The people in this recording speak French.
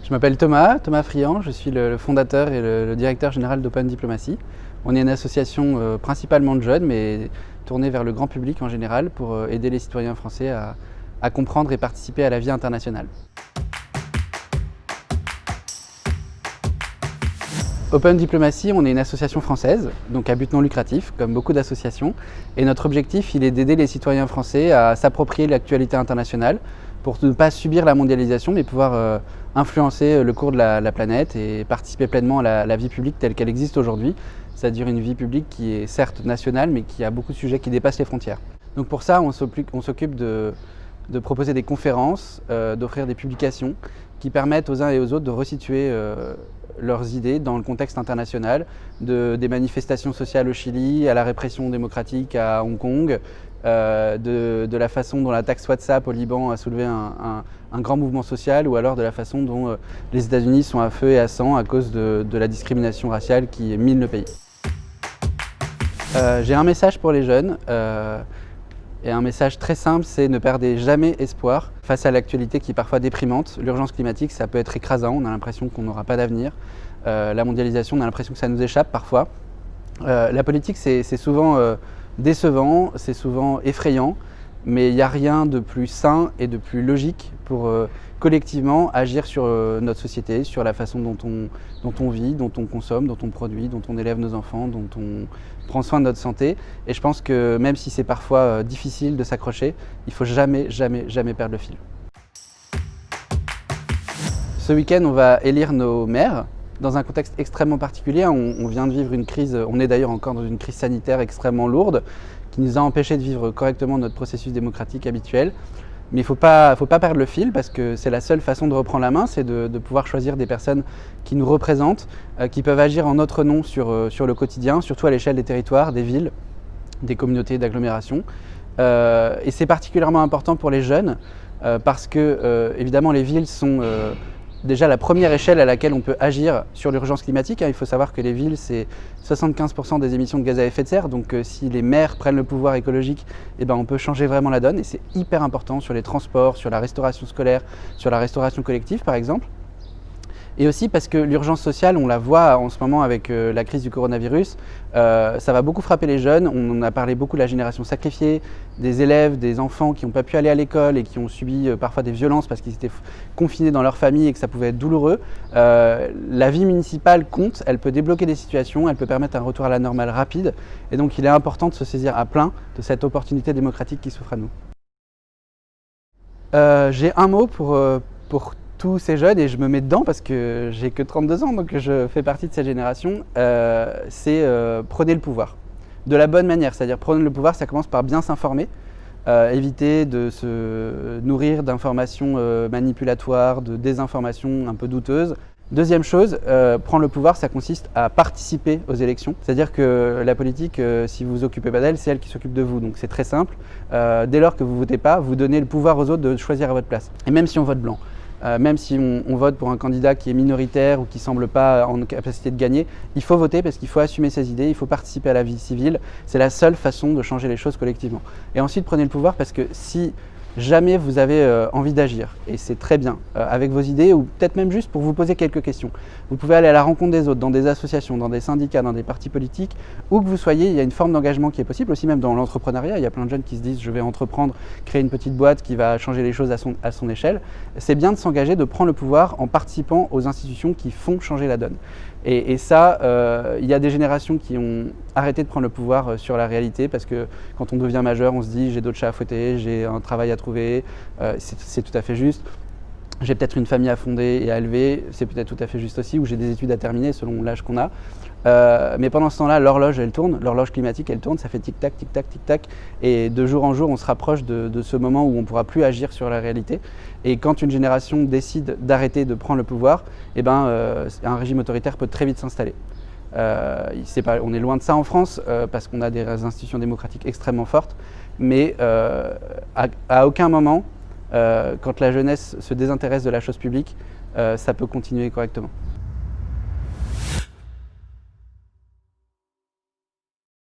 Je m'appelle Thomas Friand, je suis le fondateur et le directeur général d'Open Diplomacy. On est une association principalement de jeunes, mais tournée vers le grand public en général pour aider les citoyens français à comprendre et participer à la vie internationale. Open Diplomacy, on est une association française, donc à but non lucratif, comme beaucoup d'associations. Et notre objectif, il est d'aider les citoyens français à s'approprier l'actualité internationale pour ne pas subir la mondialisation, mais pouvoir influencer le cours de la planète et participer pleinement à la vie publique telle qu'elle existe aujourd'hui, c'est-à-dire une vie publique qui est certes nationale, mais qui a beaucoup de sujets qui dépassent les frontières. Donc pour ça, on s'occupe de proposer des conférences, d'offrir des publications qui permettent aux uns et aux autres de resituer leurs idées dans le contexte international, des manifestations sociales au Chili, à la répression démocratique à Hong Kong, de la façon dont la taxe WhatsApp au Liban a soulevé un grand mouvement social, ou alors de la façon dont les États-Unis sont à feu et à sang à cause de la discrimination raciale qui mine le pays. J'ai un message pour les jeunes. Et un message très simple, c'est ne perdez jamais espoir face à l'actualité qui est parfois déprimante. L'urgence climatique, ça peut être écrasant, on a l'impression qu'on n'aura pas d'avenir. La mondialisation, on a l'impression que ça nous échappe parfois. La politique, c'est souvent décevant, c'est souvent effrayant, mais il n'y a rien de plus sain et de plus logique pour collectivement agir sur notre société, sur la façon dont on vit, dont on consomme, dont on produit, dont on élève nos enfants, dont on prend soin de notre santé. Et je pense que même si c'est parfois difficile de s'accrocher, il ne faut jamais perdre le fil. Ce week-end, on va élire nos maires dans un contexte extrêmement particulier. On vient de vivre une crise, on est d'ailleurs encore dans une crise sanitaire extrêmement lourde qui nous a empêchés de vivre correctement notre processus démocratique habituel. Mais il ne faut pas perdre le fil, parce que c'est la seule façon de reprendre la main, c'est de pouvoir choisir des personnes qui nous représentent, qui peuvent agir en notre nom sur le quotidien, surtout à l'échelle des territoires, des villes, des communautés d'agglomération. Et c'est particulièrement important pour les jeunes, parce que évidemment les villes sont déjà la première échelle à laquelle on peut agir sur l'urgence climatique. Il faut savoir que les villes, c'est 75% des émissions de gaz à effet de serre. Donc si les maires prennent le pouvoir écologique, on peut changer vraiment la donne. Et c'est hyper important sur les transports, sur la restauration scolaire, sur la restauration collective par exemple. Et aussi parce que l'urgence sociale, on la voit en ce moment avec la crise du coronavirus, ça va beaucoup frapper les jeunes. On en a parlé beaucoup de la génération sacrifiée, des élèves, des enfants qui n'ont pas pu aller à l'école et qui ont subi parfois des violences parce qu'ils étaient confinés dans leur famille et que ça pouvait être douloureux. La vie municipale compte, elle peut débloquer des situations, elle peut permettre un retour à la normale rapide. Et donc il est important de se saisir à plein de cette opportunité démocratique qui s'offre à nous. J'ai un mot pour tous ces jeunes, et je me mets dedans parce que j'ai que 32 ans, donc je fais partie de cette génération, c'est prenez le pouvoir. De la bonne manière, c'est-à-dire prendre le pouvoir, ça commence par bien s'informer, éviter de se nourrir d'informations manipulatoires, de désinformations un peu douteuses. Deuxième chose, prendre le pouvoir, ça consiste à participer aux élections. C'est-à-dire que la politique, si vous vous occupez pas d'elle, c'est elle qui s'occupe de vous. Donc c'est très simple. Dès lors que vous votez pas, vous donnez le pouvoir aux autres de choisir à votre place. Et même si on vote blanc, même si on vote pour un candidat qui est minoritaire ou qui ne semble pas en capacité de gagner, il faut voter parce qu'il faut assumer ses idées, il faut participer à la vie civile. C'est la seule façon de changer les choses collectivement. Et ensuite, prenez le pouvoir parce que si jamais vous avez envie d'agir, et c'est très bien, avec vos idées, ou peut-être même juste pour vous poser quelques questions, vous pouvez aller à la rencontre des autres, dans des associations, dans des syndicats, dans des partis politiques, où que vous soyez, il y a une forme d'engagement qui est possible, aussi même dans l'entrepreneuriat. Il y a plein de jeunes qui se disent je vais entreprendre, créer une petite boîte qui va changer les choses à son échelle. C'est bien de s'engager, de prendre le pouvoir en participant aux institutions qui font changer la donne. Et ça, il y a des générations qui ont arrêté de prendre le pouvoir sur la réalité, parce que quand on devient majeur, on se dit j'ai d'autres chats à fouetter, j'ai un travail à trouver, c'est tout à fait juste. J'ai peut-être une famille à fonder et à élever, c'est peut-être tout à fait juste aussi, ou j'ai des études à terminer selon l'âge qu'on a. Mais pendant ce temps-là, l'horloge, elle tourne, l'horloge climatique, elle tourne, ça fait tic-tac, tic-tac, tic-tac. Et de jour en jour, on se rapproche de ce moment où on ne pourra plus agir sur la réalité. Et quand une génération décide d'arrêter de prendre le pouvoir, un régime autoritaire peut très vite s'installer. On est loin de ça en France, parce qu'on a des institutions démocratiques extrêmement fortes, mais à aucun moment, quand la jeunesse se désintéresse de la chose publique, ça peut continuer correctement.